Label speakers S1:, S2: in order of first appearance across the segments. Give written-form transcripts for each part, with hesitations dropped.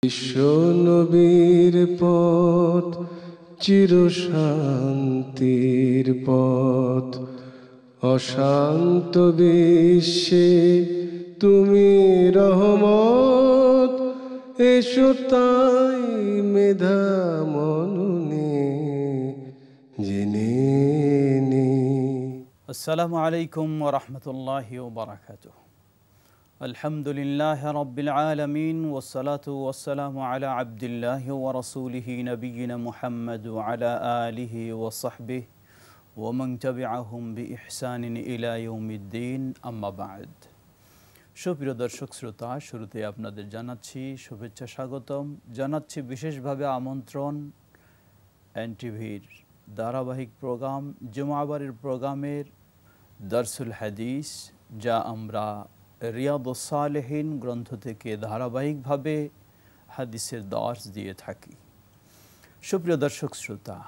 S1: বিশ্ব নবীর পথ চিরশান্তির পথ, অশান্ত বিশ্বে তুমি রহমত। এসো তাই মেধা মননে জেনে নে।
S2: আসসালামু আলাইকুম ওয়া রাহমাতুল্লাহি ওয়া বারাকাতুহু। আলহামদুলিল্লাহি রাব্বিল আলামিন ওয়াসসালাতু ওয়াসসালামু আলা আবদিল্লাহি ওয়া রাসূলিহি নবিয়িনা মুহাম্মদ ওয়া আলা আলিহি ওয়া সাহবিহি ওয়া মান তাবিআহুম বিইহসানিন ইলা ইয়াউমিদ্দিন, আম্মা বা'দ। সুপ্রিয় দর্শক শ্রোতা, শুরুতে আপনাদের জানাচ্ছি শুভেচ্ছা, স্বাগতম জানাচ্ছি, বিশেষভাবে আমন্ত্রণ এনটিভির ধারাবাহিক প্রোগ্রাম জুমাবারের প্রোগ্রামের দারসুল হাদিস, যা আমরা রিয়াদুস সালেহিন গ্রন্থ থেকে ধারাবাহিকভাবে হাদিসের দর্স দিয়ে থাকি। সুপ্রিয় দর্শক শ্রোতা,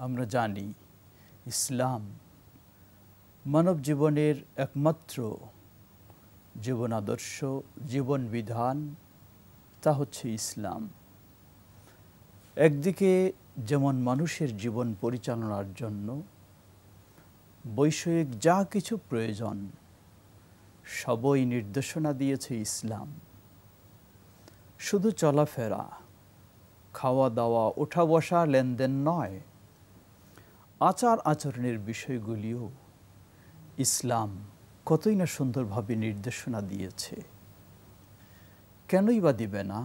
S2: আমরা জানি ইসলাম মানব জীবনের একমাত্র জীবন আদর্শ, জীবন বিধান, তা হচ্ছে ইসলাম। একদিকে যেমন মানুষের জীবন পরিচালনার জন্য বৈষয়িক যা কিছু প্রয়োজন সবই নির্দেশনা দিয়েছে ইসলাম। শুধু চলাফেরা, খাওয়া দাওয়া, ওঠা বসা, লেনদেন নয়, আচার আচরণের বিষয়গুলিও ইসলাম কতই না সুন্দরভাবে নির্দেশনা দিয়েছে। কেনই বা দিবে না?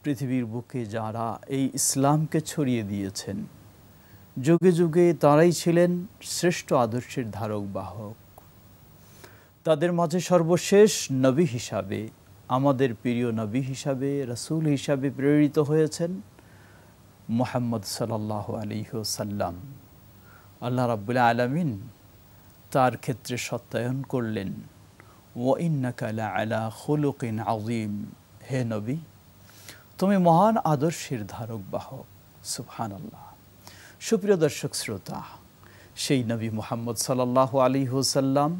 S2: পৃথিবীর বুকে যারা এই ইসলামকে ছড়িয়ে দিয়েছেন, যুগে যুগে তারাই ছিলেন শ্রেষ্ঠ আদর্শের ধারক বাহক। তাদের মাঝে সর্বশেষ নবী হিসাবে, আমাদের প্রিয় নবী হিসাবে, রাসূল হিসাবে প্রেরিত হয়েছেন মুহাম্মদ সাল্লাল্লাহু আলাইহি ওয়াসাল্লাম। আল্লাহ রাব্বুল আলামিন তার ক্ষেত্রে সত্যায়ন করলেন, ওয়া ইন্নাকা লাআলা খুলুকিন আযীম, হে নবী, তুমি মহান আদর্শের ধারক বাহক। সুবহানাল্লাহ। সুপ্রিয় দর্শক শ্রোতা, সেই নবী মুহাম্মদ সাল্লাল্লাহু আলাইহি ওয়াসাল্লাম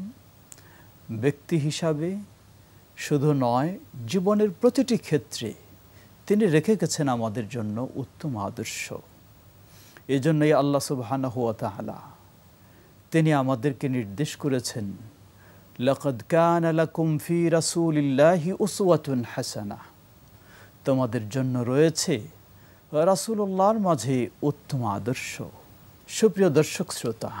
S2: ব্যক্তি হিসাবে শুধু নয়, জীবনের প্রতিটি ক্ষেত্রে তিনি রেখে গেছেন আমাদের জন্য উত্তম আদর্শ। এজন্যই আল্লাহ সুবহানাহু ওয়া তাআলা তিনি আমাদেরকে নির্দেশ করেছেন, লাকাদ কানা লাকুম ফি রাসূলিল্লাহি উসওয়াতুন হাসানাহ, তোমাদের জন্য রয়েছে রাসূলুল্লাহর মাঝে উত্তম আদর্শ। সুপ্রিয় দর্শক শ্রোতা,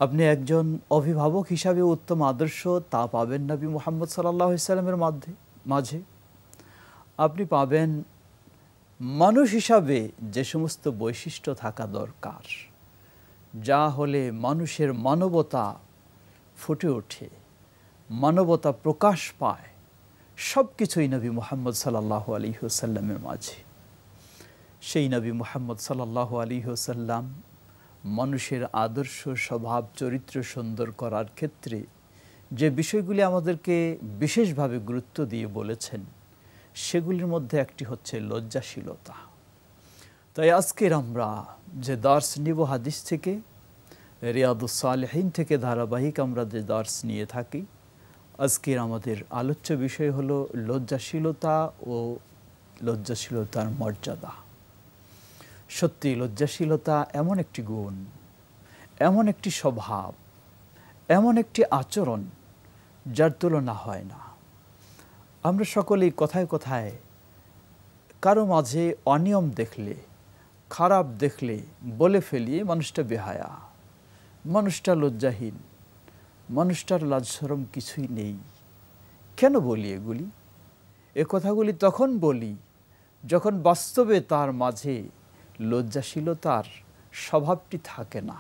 S2: আপনি একজন অভিভাবক হিসাবে উত্তম আদর্শ তা পাবেন নবী মুহাম্মদ সাল্লাল্লাহু আলাইহি ওয়াসাল্লামের মাঝে। আপনি পাবেন মানুষ হিসাবে যে সমস্ত বৈশিষ্ট্য থাকা দরকার, যা হলে মানুষের মানবতা ফুটে ওঠে, মানবতা প্রকাশ পায়, সব কিছুই নবী মুহাম্মদ সাল্লাল্লাহু আলাইহি ওয়াসাল্লামের মাঝে। সেই নবী মুহাম্মদ সাল্লাল্লাহু আলাইহি ওয়াসাল্লাম মানুষের আদর্শ, স্বভাব, চরিত্র সুন্দর করার ক্ষেত্রে যে বিষয়গুলি আমাদেরকে বিশেষভাবে গুরুত্ব দিয়ে বলেছেন, সেগুলির মধ্যে একটি হচ্ছে লজ্জাশীলতা। তাই আজকের আমরা যে দার্স নিব হাদিস থেকে, রিয়াদুস সালেহিন থেকে ধারাবাহিক আমরা যে দার্স নিয়ে থাকি, আজকের আমাদের আলোচ্য বিষয় হলো লজ্জাশীলতা ও লজ্জাশীলতার মর্যাদা। সত্যি লজ্জাশীলতা এমন একটি গুণ, এমন একটি স্বভাব, এমন একটি আচরণ যার তুলনা হয় না। আমরা সকলেই কথায় কথায় কারো মাঝে অনিয়ম দেখলে, খারাপ দেখলে বলে ফেলি, মানুষটা বেহায়া, মানুষটা লজ্জাহীন, মানুষটার লাজ শরম কিছুই নেই। কেন বলি এগুলি? এ কথাগুলি তখন বলি যখন বাস্তবে তার মাঝে লজ্জাশীলতার স্বভাবটি থাকে না।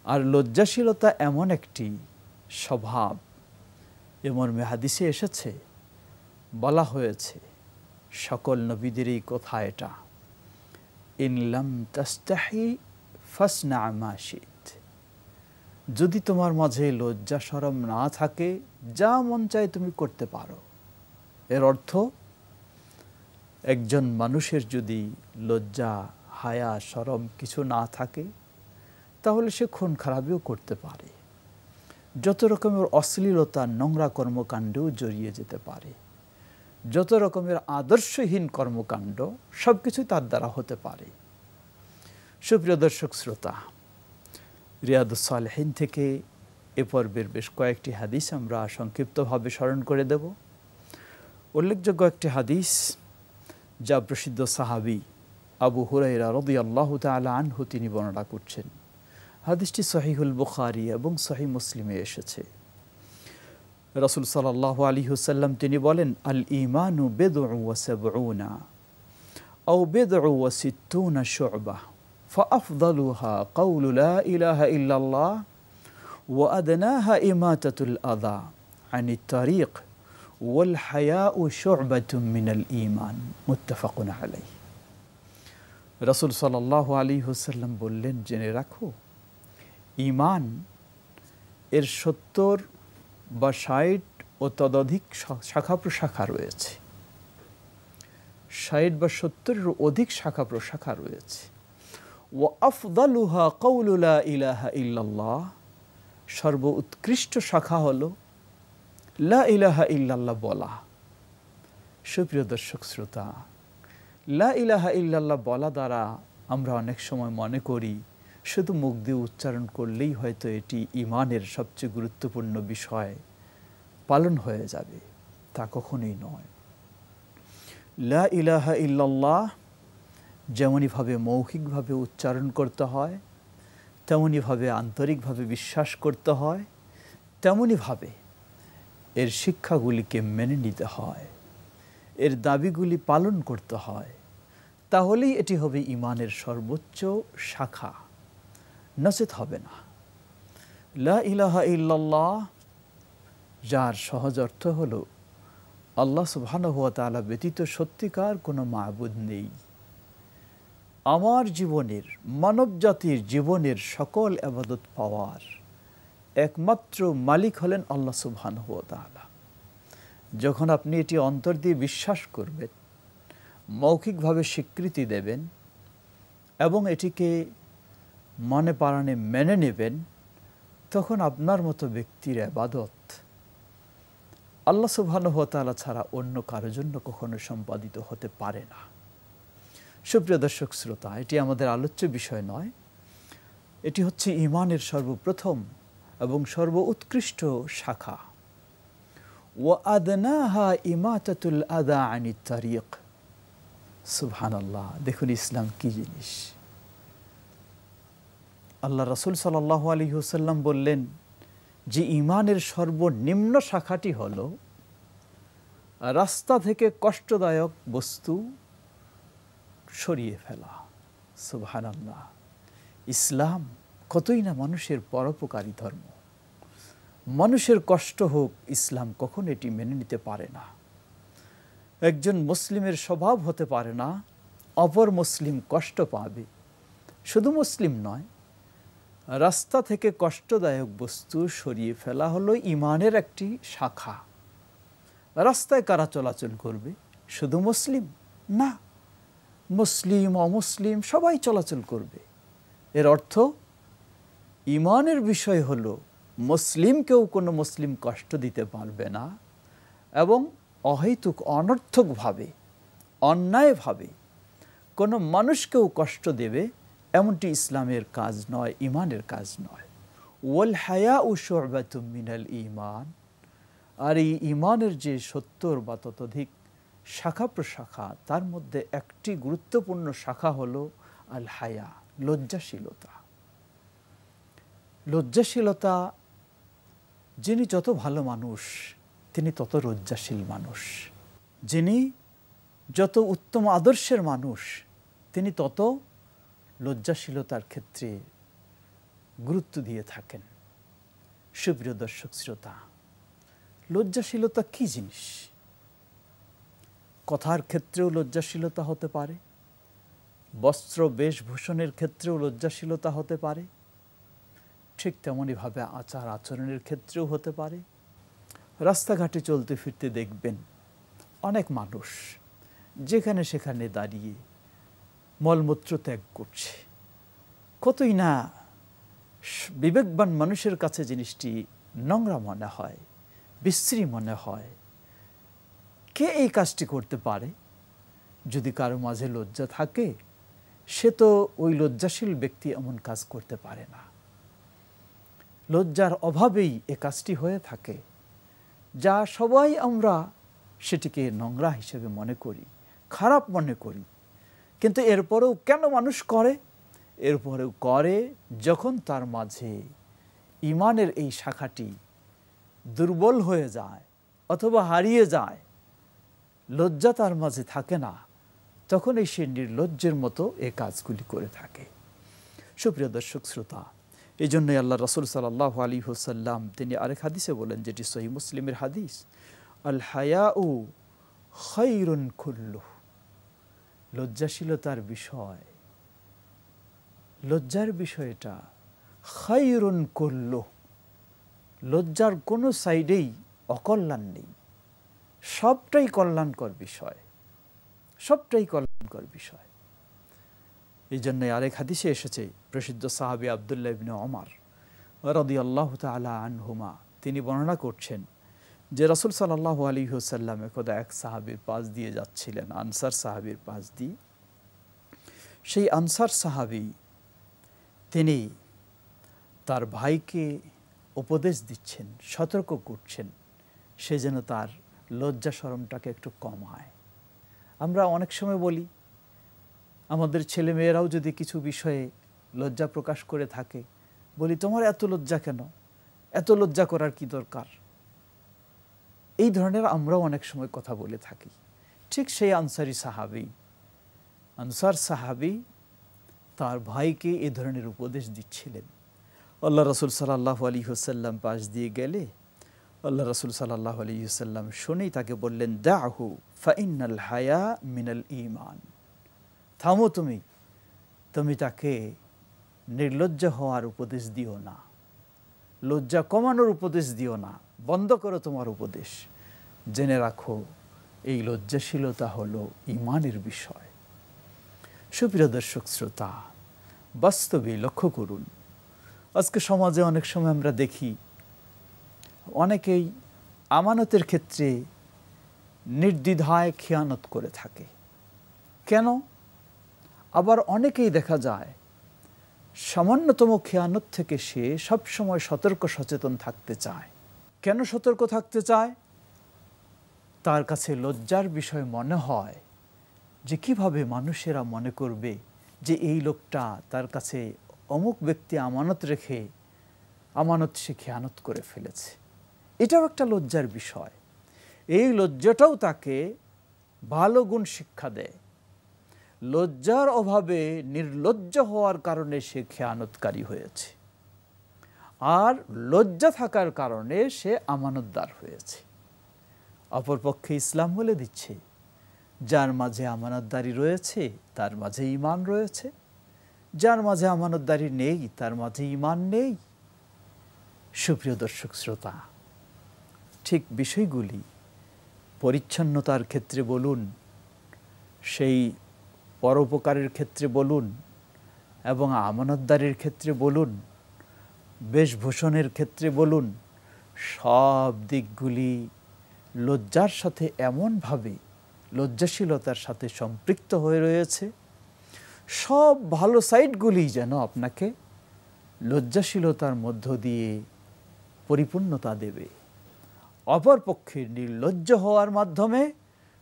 S2: আর লজ্জাশীলতা এমন একটি স্বভাব, এমন হাদিসে এসেছে, বলা হয়েছে সকল নবীদের এই কথা এটা, ইন লাম তাস্তাহি ফাসনা মা শিত, যদি তোমার মাঝে লজ্জা শরম না থাকে, যা মন চায় তুমি করতে পারো। এর অর্থ, একজন মানুষের যদি লজ্জা, হায়া, শরম কিছু না থাকে, তাহলে সে খুন খারাপিও করতে পারে, যত রকমের অশ্লীলতা, নোংরা কর্মকাণ্ডেও জড়িয়ে যেতে পারে। যত রকমের আদর্শহীন কর্মকাণ্ড সব কিছুই তার দ্বারা হতে পারে। সুপ্রিয় দর্শক শ্রোতা, রিয়াদুস সালেহিন থেকে এ পর্বের বেশ কয়েকটি হাদিস আমরা সংক্ষিপ্তভাবে স্মরণ করে দেব। উল্লেখযোগ্য একটি হাদিস যা প্রসিদ্ধ সাহাবী আবু হুরায়রা রাদিয়াল্লাহু তাআলা আনহু তিনি বর্ণনা করছেন। হাদিসটি সহিহুল বুখারী এবং সহিহ মুসলিমে এসেছে। রাসূল সাল্লাল্লাহু আলাইহি ওয়াসাল্লাম তিনি বলেন, আল ঈমানু বিদউ ওয়া সাবউনা আও বিদউ ওয়া সিত্তুনা শু'বা ফাআফদালুহা কাউলু লা ইলাহা ইল্লাল্লাহ ওয়া আদনাহা ইমাতাতুল আযা আনিত তারিক ওয়াল হায়াউ শু'বাতুম মিনাল ঈমান মুত্তাফাকুন আলাইহি। রাসূল সাল্লাল্লাহু আলাইহি ওয়াসাল্লাম বললেন, জেনে রাখো ঈমান এর 70 বা 60 ও ততোধিক শাখা প্রশাখা রয়েছে। 60 বা 70 এর অধিক শাখা প্রশাখা রয়েছে। ওয়া আফদালুহা কাউলু লা ইলাহা ইল্লাল্লাহ, সর্ব উৎকৃষ্ট শাখা হলো লা ইলাহা ইল্লাল্লাহ বলা। সুপ্রিয় দর্শক শ্রোতা, লা ইলাহা ইল্লাল্লাহ বলা দ্বারা আমরা অনেক সময় মনে করি শুধু মুখ দিয়ে উচ্চারণ করলেই হয়তো এটি ঈমানের সবচেয়ে গুরুত্বপূর্ণ বিষয় পালন হয়ে যাবে। তা কখনোই নয়। লা ইলাহা ইল্লাল্লাহ যেমনইভাবে মৌখিকভাবে উচ্চারণ করতে হয়, তেমনইভাবে আন্তরিকভাবে বিশ্বাস করতে হয়, তেমনইভাবে এর শিক্ষাগুলিকে মেনে নিতে হয়, এর দাবিগুলি পালন করতে হয়। তাহলেই এটি হবে ঈমানের সর্বোচ্চ শাখা, নচেত হবে না। লা ইলাহা ইল্লাল্লাহ যার সহজ অর্থ হলো আল্লাহ সুবহানাহু ওয়া তাআলা ব্যতীত সত্যিকার কোনো মাবুদ নেই। আমার জীবনের, মানব জাতির জীবনের সকল ইবাদত পাওয়ার একমাত্র মালিক হলেন আল্লাহ সুবহানাহু ওয়া তাআলা। যখন আপনি এটি অন্তর দিয়ে বিশ্বাস করবেন, মৌখিকভাবে স্বীকৃতি দেবেন এবং এটিকে মনে প্রাণে মেনে নেবেন, তখন আপনার মতো ব্যক্তির ইবাদত আল্লাহ সুবহানাহু ওয়া তাআলা ছাড়া অন্য কারোর জন্য কখনো সম্পাদিত হতে পারে না। সুপ্রিয় দর্শক শ্রোতা, এটি আমাদের আলোচ্য বিষয় নয়। এটি হচ্ছে ঈমানের সর্বপ্রথম এবং সর্ব উৎকৃষ্ট শাখা। ওয়া আদনাহা ইমাতাতুল আযা আনিত তারিক। সুবহানাল্লাহ, দেখুন ইসলাম কি জিনিস। আল্লাহ রাসূল সাল্লাল্লাহু আলাইহি ওয়াসাল্লাম বললেন যে ঈমানের সর্বনিম্ন শাখাটি হলো রাস্তা থেকে কষ্টদায়ক বস্তু সরিয়ে ফেলা। সুবহানাল্লাহ, ইসলাম কতই না মানুষের পরোপকারী ধর্ম। মানুষের কষ্ট হোক, ইসলাম কখন এটি মেনে নিতে পারে না। একজন মুসলিমের স্বভাব হতে পারে না অপর মুসলিম কষ্ট পাবে। শুধু মুসলিম নয়, রাস্তা থেকে কষ্টদায়ক বস্তু সরিয়ে ফেলা হলো ঈমানের একটি শাখা। রাস্তায় কারা চলাচল করবে? শুধু মুসলিম না, মুসলিম অমুসলিম সবাই চলাচল করবে। এর অর্থ ঈমানের বিষয় হলো মুসলিমকেও কোনো মুসলিম কষ্ট দিতে পারবে না এবং অহেতুক অনর্থকভাবে, অন্যায়ভাবে কোনো মানুষকেও কষ্ট দেবে এমনটি ইসলামের কাজ নয়, ঈমানের কাজ নয়। ওয়াল হায়াউ শু'বাতুম মিনাল ঈমান, আর এই ঈমানের যে 70 বা ততোধিক শাখা প্রশাখা, তার মধ্যে একটি গুরুত্বপূর্ণ শাখা হলো আল হায়া, লজ্জাশীলতা। লজ্জাশীলতা, যিনি যত ভালো মানুষ তিনি তত লজ্জাশীল মানুষ, যিনি যত উত্তম আদর্শের মানুষ তিনি তত লজ্জাশীলতার ক্ষেত্রে গুরুত্ব দিয়ে থাকেন। সুপ্রিয় দর্শক শ্রোতা, লজ্জাশীলতা কি জিনিস? কথার ক্ষেত্রেও লজ্জাশীলতা হতে পারে, বস্ত্র বেশভূষণের ক্ষেত্রেও লজ্জাশীলতা হতে পারে, ঠিক তেমনইভাবে আচার আচরণের ক্ষেত্রেও হতে পারে। রাস্তাঘাটে চলতে ফিরতে দেখবেন অনেক মানুষ যেখানে সেখানে দাঁড়িয়ে মলমূত্র ত্যাগ করছে। কতই না বিবেকবান মানুষের কাছে জিনিসটি নোংরা মনে হয়, বিশ্রী মনে হয়, কে এই কাজটি করতে পারে? যদি কারো মাঝে লজ্জা থাকে, সে তো ওই লজ্জাশীল ব্যক্তি এমন কাজ করতে পারে না। লজ্জার অভাবেই এ কাজটি হয়ে থাকে, যা সবাই আমরা সেটিকে নোংরা হিসেবে মনে করি, খারাপ মনে করি। কিন্তু এরপরেও কেন মানুষ করে? এরপরেও করে যখন তার মাঝে ঈমানের এই শাখাটি দুর্বল হয়ে যায় অথবা হারিয়ে যায়, লজ্জা তার মাঝে থাকে না, তখনই সে নির্লজ্জের মতো এই কাজগুলি করে থাকে। সুপ্রিয় দর্শক শ্রোতা, এই জন্যই আল্লাহ রাসূল সাল্লাল্লাহু আলাইহি ওয়াসাল্লাম তিনি আরেক হাদিসে বলেন, যেটি সহিহ মুসলিমের হাদিস, আল হায়াউ খায়রুন কুল্লুহু, লজ্জাশীলতার বিষয়, লজ্জার বিষয়টা খায়রুন কুল্লুহু, লজ্জার কোনো সাইডেই অকল্যাণ নেই, সবটাই কল্যাণকর বিষয়, সবটাই কল্যাণকর বিষয়। এই জন্য আরেক হাদিসে এসেছে, প্রসিদ্ধ সাহাবী আব্দুল্লাহ ইবনে ওমর রাদিয়াল্লাহু তাআলা আনহুমা তিনি বর্ণনা করছেন যে রাসূল সাল্লাল্লাহু আলাইহি ওয়াসাল্লাম একদা এক সাহাবীর পাশ দিয়ে যাচ্ছিলেন, আনসার সাহাবীর পাশ দিয়ে। সেই আনসার সাহাবী তিনি তার ভাইকে উপদেশ দিচ্ছেন, সতর্ক করছেন, সে যেন তার লজ্জা শরমটাকে একটু কমায়। আমরা অনেক সময় বলি, আমাদের ছেলে মেয়েরাও যদি কিছু বিষয়ে লজ্জা প্রকাশ করে থাকে, বলি তোমার এত লজ্জা কেন, এত লজ্জা করার কি দরকার? এই ধরনের আমরাও অনেক সময় কথা বলে থাকি। ঠিক সেই আনসার সাহাবী তার ভাইকে এ ধরনের উপদেশ দিচ্ছিলেন। আল্লাহ রাসূল সাল্লাল্লাহু আলাইহি ওয়াসাল্লাম পাশ দিয়ে গেলে আল্লাহ রাসূল সাল্লাল্লাহু আলাইহি ওয়াসাল্লাম শুনেই তাকে বললেন, দাহু ফাইন্নাল হায়া মিনাল ঈমান, থামো, তুমি তাকে নির্লজ্জ হওয়ার উপদেশ দিও না, লজ্জা কমানোর উপদেশ দিও না, বন্ধ করো তোমার উপদেশ। জেনে রাখো, এই লজ্জাশীলতা হলো ঈমানের বিষয়। সুপ্রিয় দর্শক শ্রোতা, বাস্তবে লক্ষ্য করুন, আজকে সমাজে অনেক সময় আমরা দেখি অনেকেই আমানতের ক্ষেত্রে নির্দ্বিধায় খেয়ানত করে থাকে। কেন? আবার অনেকেই দেখা যায় সামান্যতম খেয়ানত থেকে সে সবসময় সতর্ক সচেতন থাকতে চায়। কেন সতর্ক থাকতে চায়? তার কাছে লজ্জার বিষয় মনে হয় যে কিভাবে মানুষেরা মনে করবে যে এই লোকটা তার কাছে অমুক ব্যক্তি আমানত রেখে আমানত সে খেয়ানত করে ফেলেছে। এটাও একটা লজ্জার বিষয়। এই লজ্জাটাও তাকে ভালো গুণ শিক্ষা দেয়। লজ্জার অভাবে নির্লজ্জ হওয়ার কারণে সে খেয়ানতকারী হয়েছে, আর লজ্জা থাকার কারণে সে আমানতদার হয়েছে। অপরপক্ষে ইসলাম বলে দিচ্ছে, যার মাঝে আমানতদারি রয়েছে তার মাঝে ঈমান রয়েছে, যার মাঝে আমানতদারি নেই তার মাঝে ঈমান নেই। সুপ্রিয় দর্শক শ্রোতা, ঠিক বিষয়গুলি পরিচ্ছন্নতার ক্ষেত্রে বলুন, সেই পরোপকারের ক্ষেত্রে বলুন, এবং আমানতদারির ক্ষেত্রে বলুন, বেশভূষণের ক্ষেত্রে বলুন, সব দিকগুলি লজ্জার সাথে এমনভাবে লজ্জাশীলতার সাথে সম্পৃক্ত হয়ে রয়েছে, সব ভালো সাইডগুলি যেন আপনাকে লজ্জাশীলতার মধ্য দিয়ে পরিপূর্ণতা দেবে। অপরপক্ষে নির্লজ্জ হওয়ার মাধ্যমে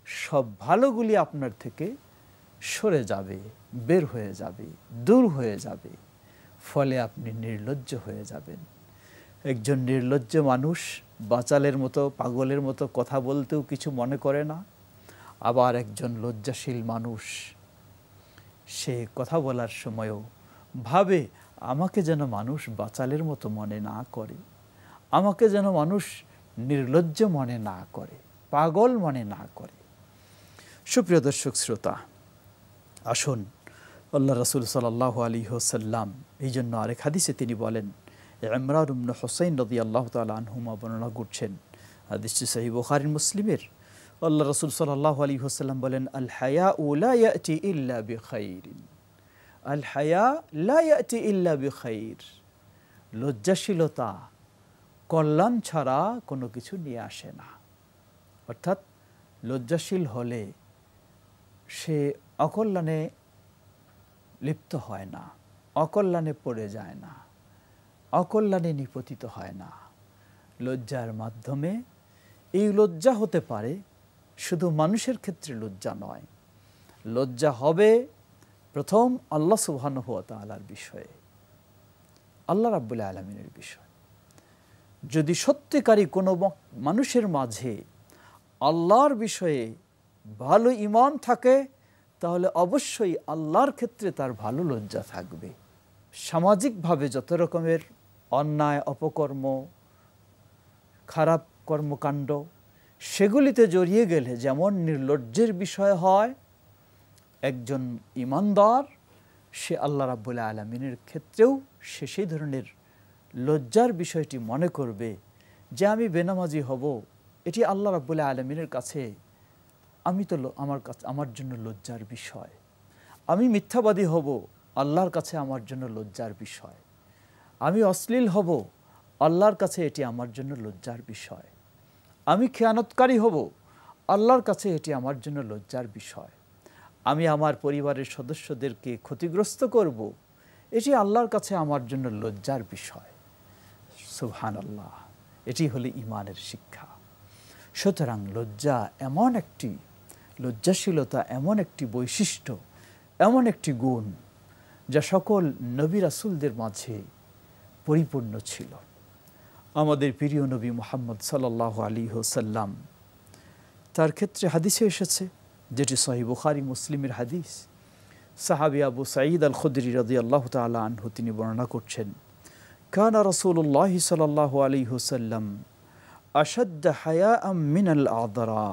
S2: সব ভালোগুলি আপনার থেকে সরে যাবে, বের হয়ে যাবে, দূর হয়ে যাবে, ফলে আপনি নির্লজ্জ হয়ে যাবেন। একজন নির্লজ্জ মানুষ বাচালের মতো, পাগলের মতো কথা বলতেও কিছু মনে করে না। আবার একজন লজ্জাশীল মানুষ, সে কথা বলার সময়ও ভাবে আমাকে যেন মানুষ বাচালের মতো মনে না করে, আমাকে যেন মানুষ নির্লজ্জ মনে না করে, পাগল মনে না করে। সুপ্রিয় দর্শক শ্রোতা, আসুন আল্লাহ রাসূল সাল্লাল্লাহু আলাইহি ওয়াসাল্লাম এই জন্য আরেক হাদিসে তিনি বলেন, ইমরান ইবনে হুসাইন রাদিয়াল্লাহু তাআলা আনহুমা বর্ণনা করছেন, হাদিসটি সহিহ বুখারী মুসলিমের। আল্লাহ রাসূল সাল্লাল্লাহু আলাইহি ওয়াসাল্লাম বলেন, আল হায়াউ লা ইয়াতি ইল্লা বিখাইরিন, আল হায়া লা ইয়াতি ইল্লা বিখাইর, লজ্জাশীলতা কল্যাণ ছাড়া কোনো কিছু নিয়ে আসে না। অর্থাৎ লজ্জাশীল হলে সে অকল্যাণে লিপ্ত হয় না, অকল্যাণে পড়ে যায় না, অকল্যাণে নিপতিত হয় না। লজ্জার মাধ্যমে এই লজ্জা হতে পারে শুধু মানুষের ক্ষেত্রে লজ্জা নয়, লজ্জা হবে প্রথম আল্লাহ সুবহানাহু ওয়া তাআলার বিষয়ে, আল্লাহ রাব্বুল আলামিনের বিষয়। যদি সত্যিকারই কোনো মানুষের মাঝে আল্লাহর বিষয়ে ভালো ঈমান থাকে, তাহলে অবশ্যই আল্লাহর ক্ষেত্রে তার ভালো লজ্জা থাকবে। সামাজিকভাবে যত রকমের অন্যায়, অপকর্ম, খারাপ কর্মকাণ্ড, সেগুলিতে জড়িয়ে গেলে যেমন নির্লজ্জের বিষয় হয়, একজন ঈমানদার সে আল্লাহ রাব্বুল আলামিনের ক্ষেত্রেও সে সেই ধরনের লজ্জার বিষয়টি মনে করবে যে আমি বেনামাজি হব, এটি আল্লাহ রাব্বুল আলামিনের কাছে আমার জন্য লজ্জার বিষয়। আমি মিথ্যাবাদী হব, আল্লাহর কাছে আমার জন্য লজ্জার বিষয়। আমি অশ্লীল হব, আল্লাহর কাছে এটি আমার জন্য লজ্জার বিষয়। আমি খেয়ানতকারী হব, আল্লাহর কাছে এটি আমার জন্য লজ্জার বিষয়। আমি আমার পরিবারের সদস্যদেরকে ক্ষতিগ্রস্ত করব, এটি আল্লাহর কাছে আমার জন্য লজ্জার বিষয়। সুবহানাল্লাহ, এটি হলো ঈমানের শিক্ষা। সুতরাং লজ্জাশীলতা এমন একটি বৈশিষ্ট্য, এমন একটি গুণ যা সকল নবী রাসূলদের মাঝে পরিপূর্ণ ছিল। আমাদের প্রিয় নবী মুহাম্মদ সাল্লাল্লাহু আলাইহি ওয়াসাল্লাম, তার ক্ষেত্রে হাদিসে এসেছে, যেটি সহিহ বুখারী মুসলিমের হাদিস, সাহাবী আবু সাঈদ আল খুদরি রাদিয়াল্লাহু তাআলা আনহু তিনি বর্ণনা করছেন, কানা রাসূলুল্লাহ সাল্লাল্লাহু আলাইহি ওয়াসাল্লাম আশাদ্দ হায়াআম মিনাল আযরা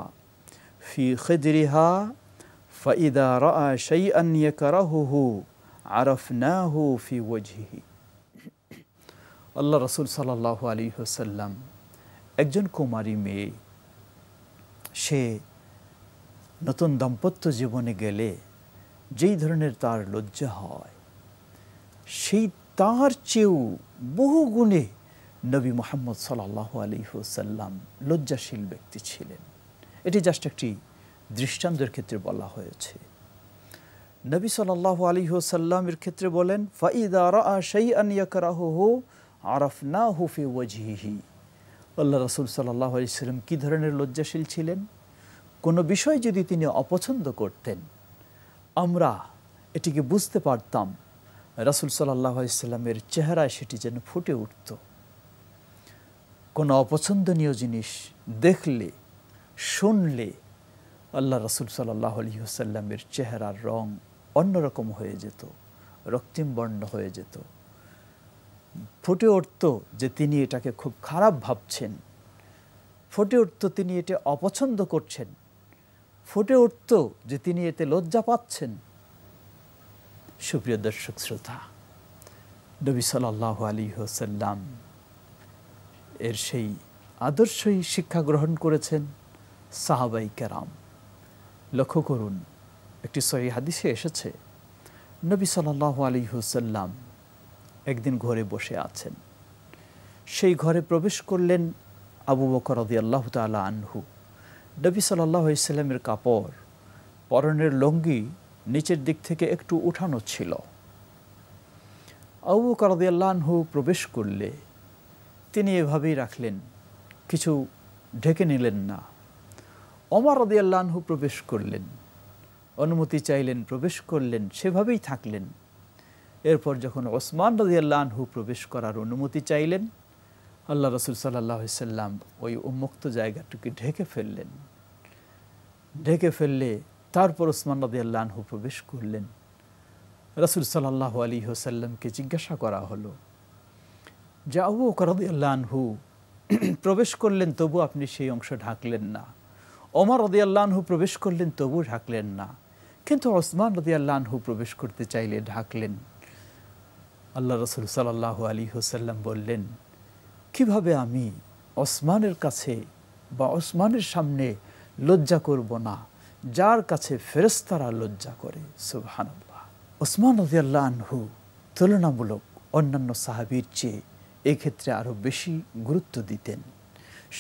S2: ফি খিদরিহা ফাইদা রাআ শাইআন ইয়াকরাহুহু আরাফনাহু ফি ওয়াজহিহি। আল্লাহ রাসূল সাল্লাল্লাহু আলাইহি ওয়াসাল্লাম একজন কুমারী মেয়ে, সে নতুন দাম্পত্য জীবনে গেলে যেই ধরনের তার লজ্জা হয়, সেই তার চেয়েও বহু গুণে নবী মুহাম্মদ সাল্লাল্লাহু আলাইহি ওয়াসাল্লাম লজ্জাশীল ব্যক্তি ছিলেন। এটি জাস্ট একটি দৃষ্টান্তের ক্ষেত্রে বলা হয়েছে। নবী সাল্লাল্লাহু আলাইহি ওয়াসাল্লামের ক্ষেত্রে বলেন, ফাইদা রাআ শাইআন ইয়াকরাহুহু আরাফনাহু ফি ওয়াজহিহি। আল্লাহ রাসূল সাল্লাল্লাহু আলাইহি ওয়াসাল্লাম কি ধরনের লজ্জাশীল ছিলেন? কোনো বিষয় যদি তিনি অপছন্দ করতেন, আমরা এটিকে বুঝতে পারতাম রাসূল সাল্লাল্লাহু আলাইহি ওয়াসাল্লামের চেহারায় সেটি যেন ফুটে উঠত। কোনো অপছন্দনীয় জিনিস দেখলে, শুনলে আল্লাহ রাসূল সাল্লাল্লাহু আলাইহি ওয়াসাল্লামের চেহারার রং অন্যরকম হয়ে যেত, রক্তিম বর্ণ হয়ে যেত। ফুটে উঠত যে তিনি এটাকে খুব খারাপ ভাবছেন, ফুটে উঠত তিনি এটা অপছন্দ করছেন, ফুটে উঠত যে তিনি এতে লজ্জা পাচ্ছেন। সুপ্রিয় দর্শক শ্রোতা, নবী সাল্লাল্লাহু আলাইহি ওয়াসাল্লাম এর সেই আদর্শই শিক্ষা গ্রহণ করেছেন সাহাবাই কেরাম। লক্ষ্য করুন, একটি সহিহ হাদিসে এসেছে, নবী সাল্লাল্লাহু আলাইহি ওয়াসাল্লাম একদিন ঘরে বসে আছেন। সেই ঘরে প্রবেশ করলেন আবু বকর রাদিয়াল্লাহু তাআলা আনহু। নবী সাল্লাল্লাহু আলাইহি ওয়াসাল্লামের কাপড়, পরনের লুঙ্গি নিচের দিক থেকে একটু উঠানো ছিল। আবু বকর রাদিয়াল্লাহু আনহু প্রবেশ করলে তিনি এভাবেই রাখলেন, কিছু ঢেকে নিলেন না। ওমর রাদিয়াল্লাহু আনহু প্রবেশ করলেন, অনুমতি চাইলেন, প্রবেশ করলেন, সেভাবেই থাকলেন। এরপর যখন ওসমান রাদিয়াল্লাহু আনহু প্রবেশ করার অনুমতি চাইলেন, আল্লাহ রাসূল সাল্লাল্লাহু আলাইহি ওয়াসাল্লাম ওই উন্মুক্ত জায়গাটুকু ঢেকে ফেললেন। ঢেকে ফেললে তারপর ওসমান রাদিয়াল্লাহু আনহু প্রবেশ করলেন। রাসূল সাল্লাল্লাহু আলাইহি ওয়াসাল্লামকে জিজ্ঞাসা করা হলো যে আবু বকর রাদিয়াল্লাহু আনহু প্রবেশ করলেন, তবু আপনি সেই অংশ ঢাকলেন না। ওমর রাদিয়াল্লাহু আনহু প্রবেশ করলেন, তবু ঢাকলেন না, কিন্তু ওসমান রাদিয়াল্লাহু আনহু প্রবেশ করতে চাইলে ঢাকলেন। আল্লাহ রাসূল সাল্লাল্লাহু আলাইহি ওয়াসাল্লাম বললেন, কিভাবে আমি ওসমানের কাছে বা ওসমানের সামনে লজ্জা করব না, যার কাছে ফেরেশতারা লজ্জা করে। সুবহানাল্লাহ। ওসমান রাদিয়াল্লাহু আনহু তুলনামূলক অন্যান্য সাহাবীর চেয়ে এক্ষেত্রে আরও বেশি গুরুত্ব দিতেন।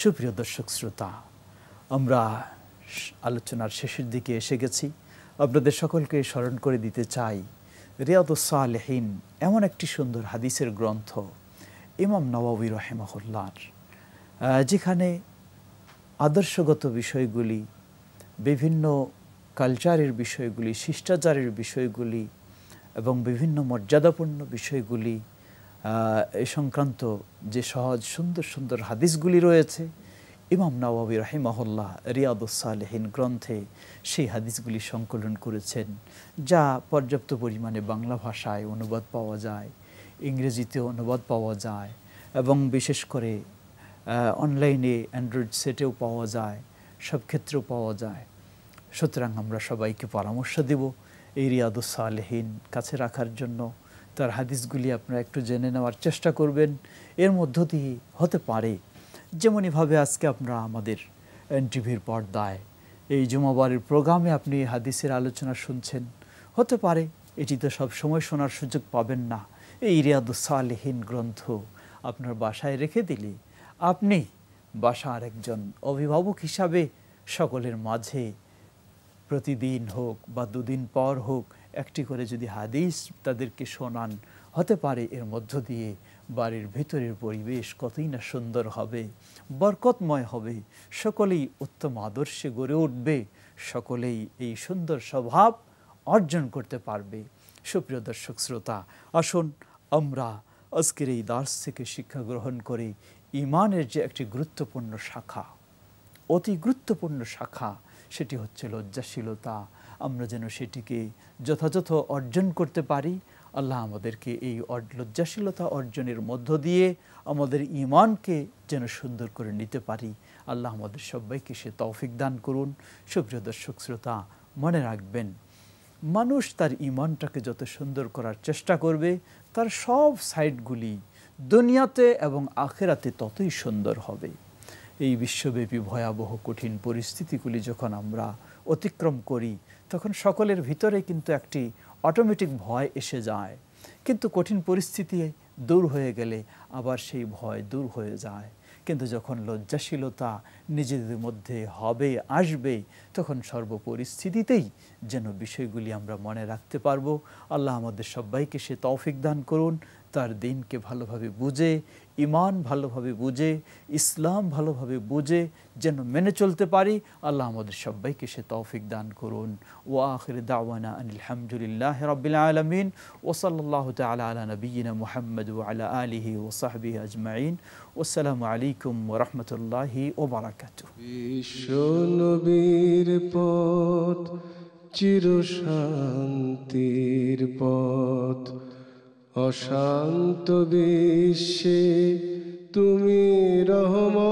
S2: সুপ্রিয় দর্শক শ্রোতা, আমরা আলোচনার শেষের দিকে এসে গেছি। আপনাদের সকলকে স্মরণ করে দিতে চাই, রিয়াদুস সালেহীন এমন একটি সুন্দর হাদিসের গ্রন্থ ইমাম নওয়াবী রাহিমাহুল্লাহর, যেখানে আদর্শগত বিষয়গুলি, বিভিন্ন কালচারের বিষয়গুলি, শিষ্টাচারের বিষয়গুলি এবং বিভিন্ন মর্যাদাপূর্ণ বিষয়গুলি এ সংক্রান্ত যে সহজ সুন্দর সুন্দর হাদিসগুলি রয়েছে, ইমাম নওয়াবী রাহিমাহুল্লাহ রিয়াদুস সালেহীন গ্রন্থে সেই হাদিসগুলি সংকলন করেছেন, যা পর্যাপ্ত পরিমাণে বাংলা ভাষায় অনুবাদ পাওয়া যায়, ইংরেজিতে অনুবাদ পাওয়া যায় এবং বিশেষ করে অনলাইনে অ্যান্ড্রয়েড সেটেও পাওয়া যায়, সব ক্ষেত্রেও পাওয়া যায়। সুতরাং আমরা সবাইকে পরামর্শ দেব এই রিয়াদুস সালেহীন কাছে রাখার জন্য। তার হাদিসগুলি আপনারা একটু জেনে নেওয়ার চেষ্টা করবেন। এর মধ্য দিয়ে হতে পারে যেমনইভাবে আজকে আপনারা আমাদের এনটিভির পর্দায় এই জুমাবারের প্রোগ্রামে আপনি হাদিসের আলোচনা শুনছেন, হতে পারে এটি তো সব সময় শোনার সুযোগ পাবেন না। এই রিয়াদুস সালেহীন গ্রন্থ আপনার বাসায় রেখে দিলে আপনি বাসার একজন অভিভাবক হিসাবে সকলের মাঝে প্রতিদিন হোক বা দুদিন পর হোক একটি করে যদি হাদিস তাদেরকে শোনান, হতে পারে এর মধ্য দিয়ে বাড়ির ভেতরের পরিবেশ কতই না সুন্দর হবে, বরকতময় হবে, সকলেই উত্তম আদর্শে গড়ে উঠবে, সকলেই এই সুন্দর স্বভাব অর্জন করতে পারবে। সুপ্রিয় দর্শক শ্রোতা, আসুন আমরা আজকের এই দার্স থেকে শিক্ষা গ্রহণ করে ঈমানের যে একটি গুরুত্বপূর্ণ শাখা, অতি গুরুত্বপূর্ণ শাখা, সেটি হচ্ছে লজ্জাশীলতা, আমরা যেন সেটিকে যথাযথ অর্জন করতে পারি। আল্লাহ আমাদেরকে এই লজ্জাশীলতা অর্জনের মধ্য দিয়ে আমাদের ঈমানকে যেন সুন্দর করে নিতে পারি। আল্লাহ আমাদের সবাইকে সে তৌফিক দান করুন। সুপ্রিয় দর্শক শ্রোতা, মনে রাখবেন, মানুষ তার ঈমানটাকে যত সুন্দর করার চেষ্টা করবে, তার সব সাইডগুলি দুনিয়াতে এবং আখিরাতে ততই সুন্দর হবে। এই বিশ্বব্যাপী ভয়াবহ কঠিন পরিস্থিতিগুলি যখন আমরা অতিক্রম করি, তখন সকলের ভিতরে কিন্তু একটি অটোমেটিক ভয় এসে যায়, কিন্তু কঠিন পরিস্থিতি দূর হয়ে গেলে আবার সেই ভয় দূর হয়ে যায়। কিন্তু যখন লজ্জাশীলতা নিজেদের মধ্যে হবে, আসবে, তখন সর্বপরিস্থিতিতেই যেন বিষয়গুলি আমরা মনে রাখতে পারবো। আল্লাহ আমাদের সবাইকে সে তৌফিক দান করুন, তার দিনকে ভালোভাবে বুঝে, ঈমান ভালোভাবে বুঝে, ইসলাম ভালোভাবে বুঝে যেন মেনে চলতে পারি। আল্লাহ আমাদের সবাইকে সে তৌফিক দান করুন। ওয়া আখিরু দাওয়ানা আনিল হামদুলিল্লাহি রাব্বিল আলামিন ওয়া সাল্লাল্লাহু তাআলা আলা নবিয়িনা মুহাম্মদ ওয়া আলা আলিহি ওয়া সাহবিহি আজমাইন। আসসালামু আলাইকুম ওয়া রাহমাতুল্লাহি ওয়া বারাকাতুহু।
S1: বিশ্ব নবীর পথ চির শান্তির পথ, অশান্ত বিশ্বে তুমি রহমত।